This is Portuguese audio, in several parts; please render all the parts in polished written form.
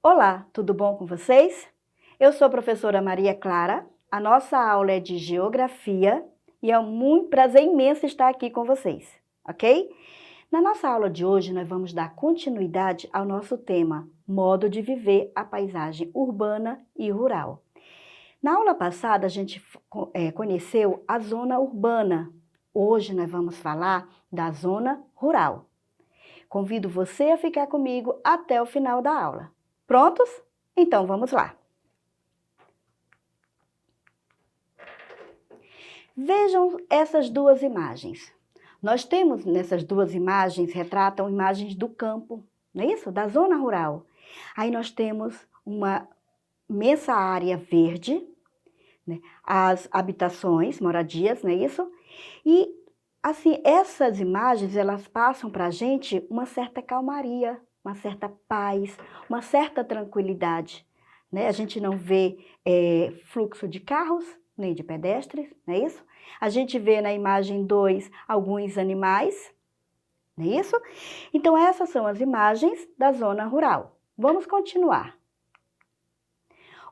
Olá, tudo bom com vocês? Eu sou a professora Maria Clara, a nossa aula é de Geografia e é um prazer imenso estar aqui com vocês, ok? Na nossa aula de hoje, nós vamos dar continuidade ao nosso tema, modo de viver a paisagem urbana e rural. Na aula passada, a gente conheceu a zona urbana. Hoje nós vamos falar da zona rural. Convido você a ficar comigo até o final da aula. Prontos? Então vamos lá. Vejam essas duas imagens. Nós temos nessas duas imagens, retratam imagens do campo, não é isso? Da zona rural. Aí nós temos uma imensa área verde, né? As habitações, moradias, não é isso? E assim, essas imagens, elas passam para a gente uma certa calmaria, uma certa paz, uma certa tranquilidade, né? A gente não vê fluxo de carros, nem de pedestres, não é isso? A gente vê na imagem 2 alguns animais, não é isso? Então, essas são as imagens da zona rural. Vamos continuar.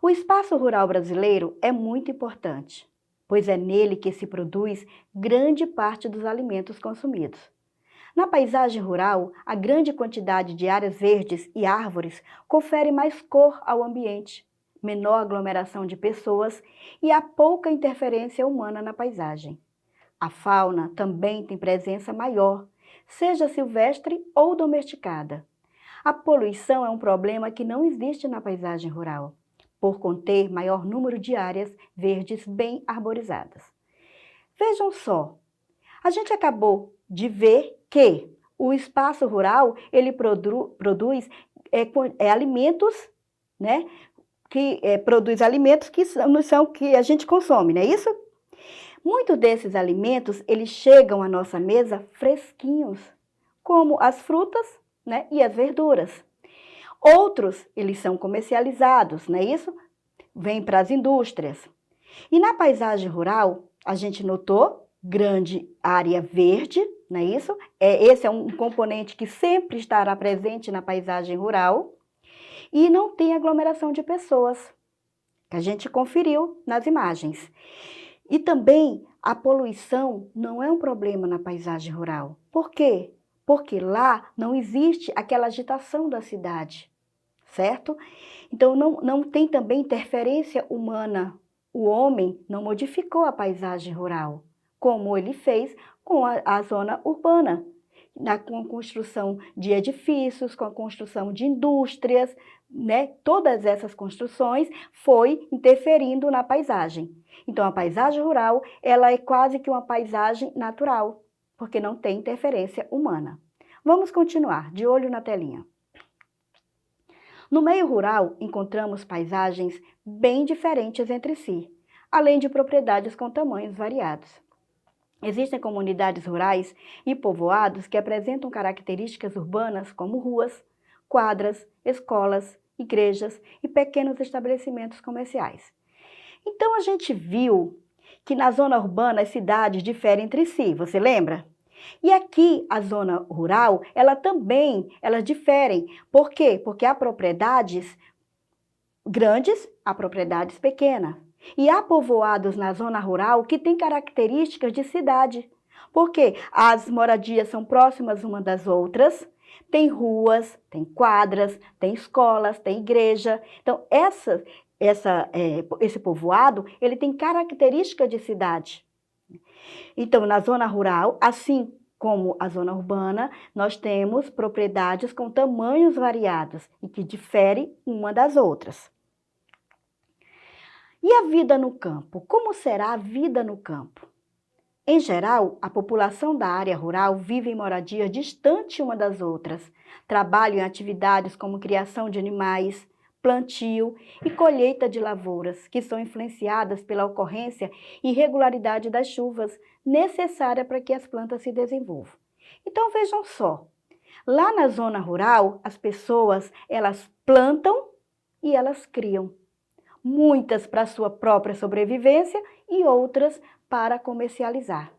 O espaço rural brasileiro é muito importante, pois é nele que se produz grande parte dos alimentos consumidos. Na paisagem rural, a grande quantidade de áreas verdes e árvores confere mais cor ao ambiente, menor aglomeração de pessoas e há pouca interferência humana na paisagem. A fauna também tem presença maior, seja silvestre ou domesticada. A poluição é um problema que não existe na paisagem rural, por conter maior número de áreas verdes bem arborizadas. Vejam só, a gente acabou de ver que o espaço rural, ele produz alimentos, né? Produz alimentos que são que a gente consome, não é isso? Muitos desses alimentos, eles chegam à nossa mesa fresquinhos, como as frutas, né, e as verduras. Outros, eles são comercializados, não é isso? Vêm para as indústrias. E na paisagem rural, a gente notou grande área verde, não é isso? Esse é um componente que sempre estará presente na paisagem rural. E não tem aglomeração de pessoas, que a gente conferiu nas imagens. E também a poluição não é um problema na paisagem rural. Por quê? Porque lá não existe aquela agitação da cidade, certo? Então não tem também interferência humana. O homem não modificou a paisagem rural, como ele fez com a zona urbana, com a construção de edifícios, com a construção de indústrias, né? Todas essas construções foi interferindo na paisagem. Então, a paisagem rural, ela é quase que uma paisagem natural, porque não tem interferência humana. Vamos continuar, de olho na telinha. No meio rural, encontramos paisagens bem diferentes entre si, além de propriedades com tamanhos variados. Existem comunidades rurais e povoados que apresentam características urbanas como ruas, quadras, escolas, igrejas e pequenos estabelecimentos comerciais. Então, a gente viu que na zona urbana as cidades diferem entre si, você lembra? E aqui, a zona rural, elas diferem. Por quê? Porque há propriedades grandes, há propriedades pequenas. E há povoados na zona rural que têm características de cidade. Porque as moradias são próximas umas das outras, tem ruas, tem quadras, tem escolas, tem igreja. Então, esse povoado, ele tem características de cidade. Então, na zona rural, assim como a zona urbana, nós temos propriedades com tamanhos variados e que diferem uma das outras. E a vida no campo? Como será a vida no campo? Em geral, a população da área rural vive em moradias distantes uma das outras, trabalham em atividades como criação de animais, plantio e colheita de lavouras, que são influenciadas pela ocorrência e irregularidade das chuvas necessária para que as plantas se desenvolvam. Então vejam só, lá na zona rural, as pessoas, elas plantam e elas criam. Muitas para sua própria sobrevivência e outras para comercializar.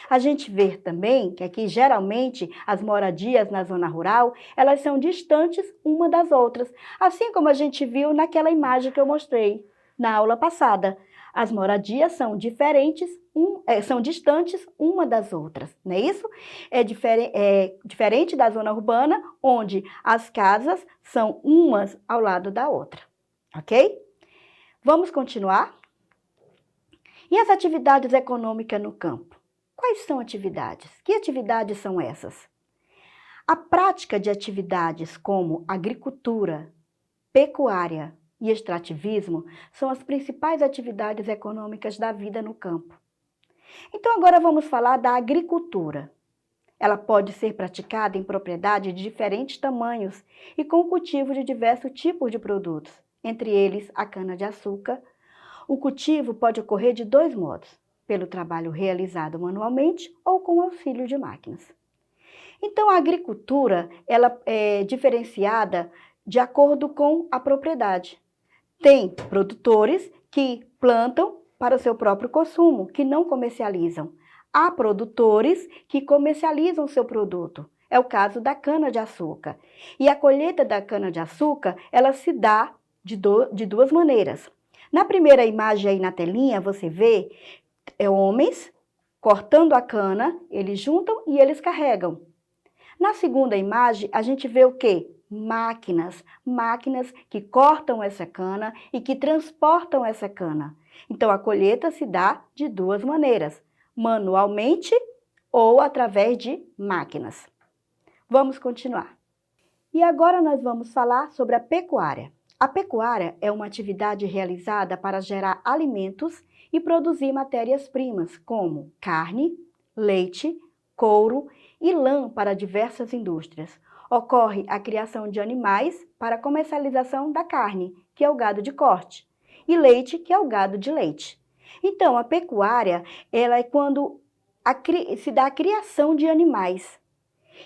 A gente vê também que aqui, geralmente, as moradias na zona rural, elas são distantes uma das outras, assim como a gente viu naquela imagem que eu mostrei na aula passada. As moradias são diferentes, são distantes uma das outras, não é isso? É diferente da zona urbana, onde as casas são umas ao lado da outra, ok? Vamos continuar? E as atividades econômicas no campo? Quais são atividades? Que atividades são essas? A prática de atividades como agricultura, pecuária e extrativismo são as principais atividades econômicas da vida no campo. Então agora vamos falar da agricultura. Ela pode ser praticada em propriedade de diferentes tamanhos e com o cultivo de diversos tipos de produtos, entre eles a cana-de-açúcar. O cultivo pode ocorrer de dois modos: pelo trabalho realizado manualmente ou com auxílio de máquinas. Então, a agricultura ela é diferenciada de acordo com a propriedade. Tem produtores que plantam para o seu próprio consumo, que não comercializam. Há produtores que comercializam o seu produto. É o caso da cana-de-açúcar. E a colheita da cana-de-açúcar, ela se dá de duas maneiras. Na primeira imagem aí na telinha, você vê homens cortando a cana, eles juntam e eles carregam. Na segunda imagem, a gente vê o quê? Máquinas que cortam essa cana e que transportam essa cana. Então, a colheita se dá de duas maneiras, manualmente ou através de máquinas. Vamos continuar. E agora nós vamos falar sobre a pecuária. A pecuária é uma atividade realizada para gerar alimentos e produzir matérias-primas, como carne, leite, couro e lã para diversas indústrias. Ocorre a criação de animais para a comercialização da carne, que é o gado de corte, e leite, que é o gado de leite. Então, a pecuária, ela é quando se dá a criação de animais.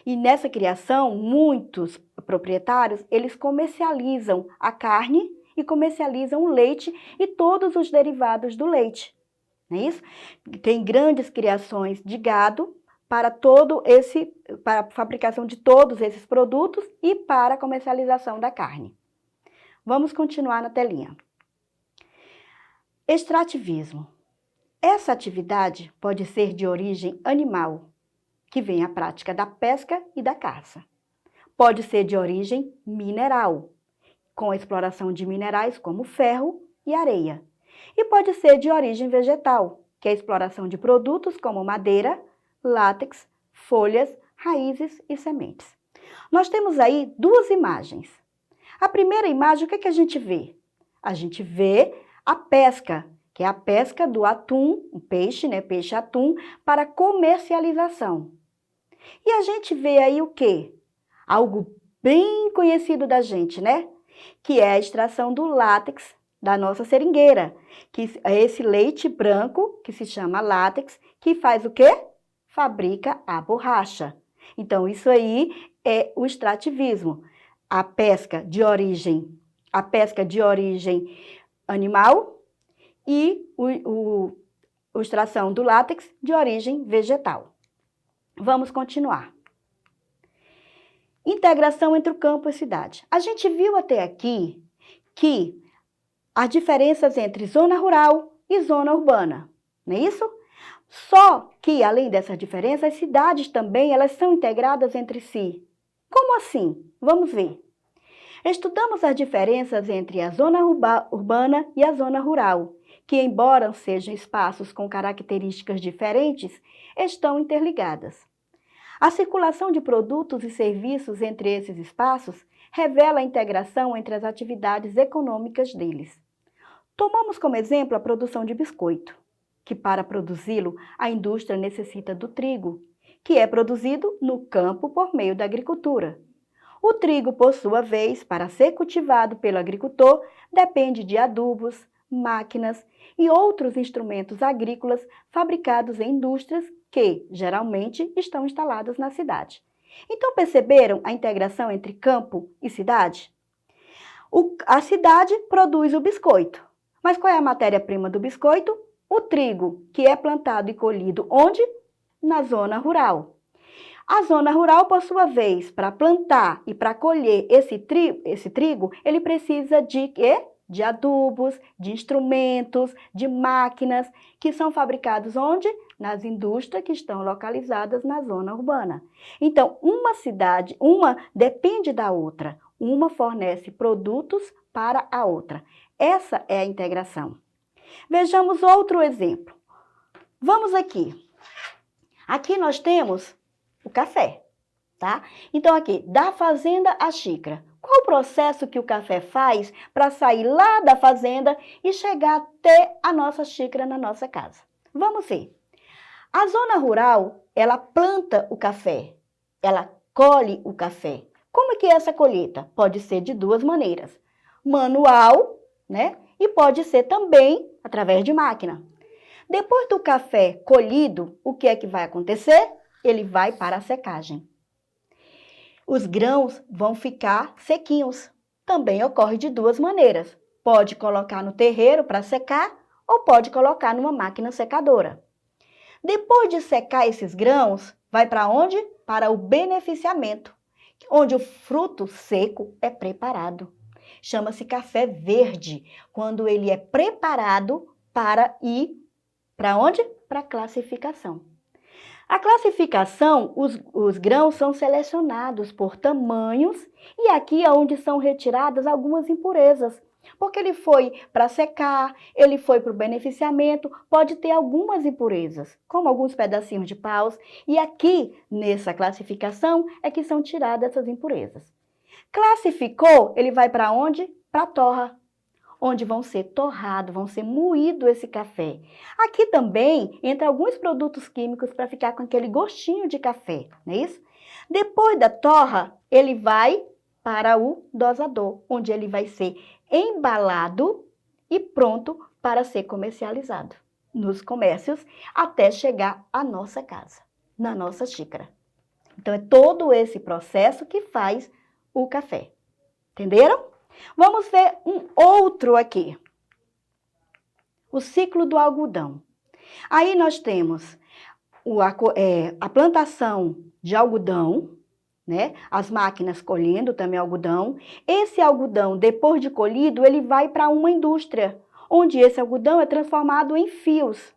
E nessa criação, muitos proprietários, eles comercializam a carne e comercializam o leite e todos os derivados do leite. Não é isso? Tem grandes criações de gado para para a fabricação de todos esses produtos e para a comercialização da carne. Vamos continuar na telinha. Extrativismo. Essa atividade pode ser de origem animal, que vem a prática da pesca e da caça. Pode ser de origem mineral, com a exploração de minerais como ferro e areia. E pode ser de origem vegetal, que é a exploração de produtos como madeira, látex, folhas, raízes e sementes. Nós temos aí duas imagens. A primeira imagem, o que a gente vê? A gente vê a pesca, que é a pesca do atum, o peixe, né, peixe-atum, para comercialização. E a gente vê aí o quê? Algo bem conhecido da gente, né? Que é a extração do látex da nossa seringueira, que é esse leite branco, que se chama látex, que faz o quê? Fabrica a borracha. Então, isso aí é o extrativismo. A pesca de origem animal e a extração do látex de origem vegetal. Vamos continuar. Integração entre o campo e a cidade. A gente viu até aqui que as diferenças entre zona rural e zona urbana, não é isso? Só que, além dessas diferenças, as cidades também elas são integradas entre si. Como assim? Vamos ver. Estudamos as diferenças entre a zona urbana e a zona rural, que, embora sejam espaços com características diferentes, estão interligadas. A circulação de produtos e serviços entre esses espaços revela a integração entre as atividades econômicas deles. Tomamos como exemplo a produção de biscoito, que para produzi-lo a indústria necessita do trigo, que é produzido no campo por meio da agricultura. O trigo, por sua vez, para ser cultivado pelo agricultor, depende de adubos, máquinas e outros instrumentos agrícolas fabricados em indústrias que, geralmente, estão instaladas na cidade. Então, perceberam a integração entre campo e cidade? A cidade produz o biscoito. Mas qual é a matéria-prima do biscoito? O trigo, que é plantado e colhido onde? na zona rural. A zona rural, por sua vez, para plantar e para colher esse trigo, ele precisa de quê? De adubos, de instrumentos, de máquinas, que são fabricados onde? Nas indústrias que estão localizadas na zona urbana. Então, uma depende da outra. Uma fornece produtos para a outra. Essa é a integração. Vejamos outro exemplo. Vamos aqui. Aqui nós temos o café, tá? Então, aqui, da fazenda à xícara. Qual o processo que o café faz para sair lá da fazenda e chegar até a nossa xícara na nossa casa? Vamos ver. A zona rural, ela planta o café, ela colhe o café. Como é que é essa colheita? Pode ser de duas maneiras. Manual, né? E pode ser também através de máquina. Depois do café colhido, o que é que vai acontecer? Ele vai para a secagem. Os grãos vão ficar sequinhos. Também ocorre de duas maneiras. Pode colocar no terreiro para secar ou pode colocar numa máquina secadora. Depois de secar esses grãos, vai para onde? Para o beneficiamento, onde o fruto seco é preparado. Chama-se café verde, quando ele é preparado para ir para onde? Para a classificação. A classificação, os grãos são selecionados por tamanhos e aqui é onde são retiradas algumas impurezas. Porque ele foi para secar, ele foi para o beneficiamento, pode ter algumas impurezas, como alguns pedacinhos de paus. E aqui, nessa classificação, é que são tiradas essas impurezas. Classificou, ele vai para onde? Para a torra, onde vão ser torrado, vão ser moído esse café. Aqui também entra alguns produtos químicos para ficar com aquele gostinho de café, não é isso? Depois da torra, ele vai para o dosador, onde ele vai ser embalado e pronto para ser comercializado nos comércios até chegar à nossa casa, na nossa xícara. Então, é todo esse processo que faz o café. Entenderam? Vamos ver um outro aqui. O ciclo do algodão. Aí nós temos a plantação de algodão, né? As máquinas colhendo também algodão. Esse algodão, depois de colhido, ele vai para uma indústria, onde esse algodão é transformado em fios.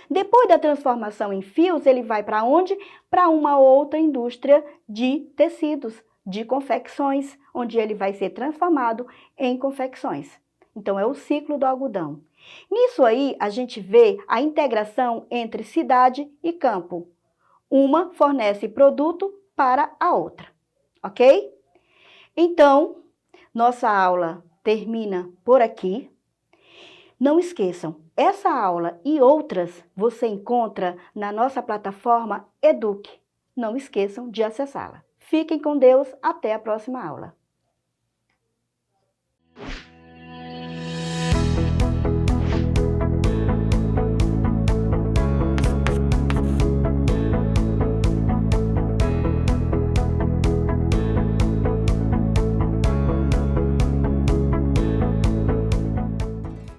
Depois da transformação em fios, ele vai para onde? Para uma outra indústria de tecidos, de confecções, onde ele vai ser transformado em confecções. Então, é o ciclo do algodão. Nisso aí, a gente vê a integração entre cidade e campo. Uma fornece produto para a outra, ok? Então, nossa aula termina por aqui. Não esqueçam, essa aula e outras você encontra na nossa plataforma Eduque. Não esqueçam de acessá-la. Fiquem com Deus, até a próxima aula.